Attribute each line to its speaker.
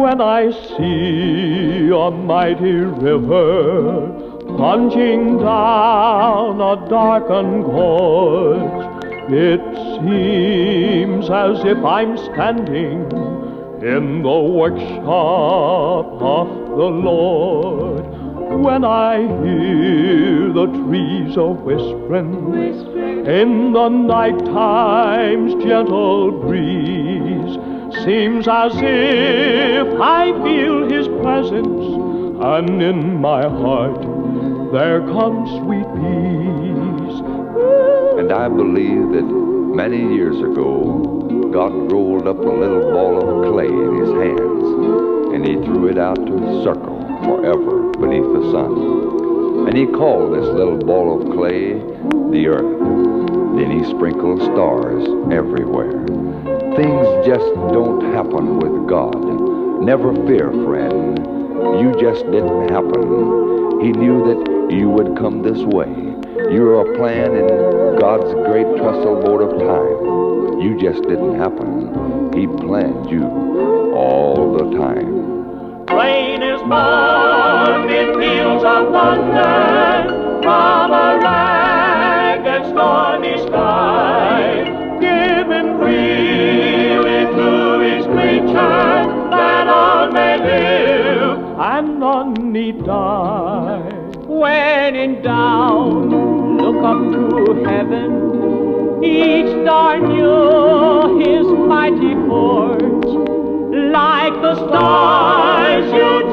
Speaker 1: When I see a mighty river plunging down a darkened gorge, it seems as if I'm standing in the workshop of the Lord. When I hear the trees a-whispering in the night time's gentle breeze, seems as if I feel his presence, and in my heart there comes sweet peace.
Speaker 2: And I believe that many years ago, God rolled up a little ball of clay in his hands, and he threw it out to circle forever beneath the sun. And he called this little ball of clay the earth. Then he sprinkled stars everywhere. Things just don't happen with God. Never fear, friend. You just didn't happen. He knew that you would come this way. You're a plan in God's great trestle boat of time. You just didn't happen. He planned you all the time.
Speaker 1: Rain is born in fields of thunder from a ragged stormy sky, given freely to his creature that all may live and none need die. When in doubt, look up to heaven. Each star knew his mighty force. Like the stars you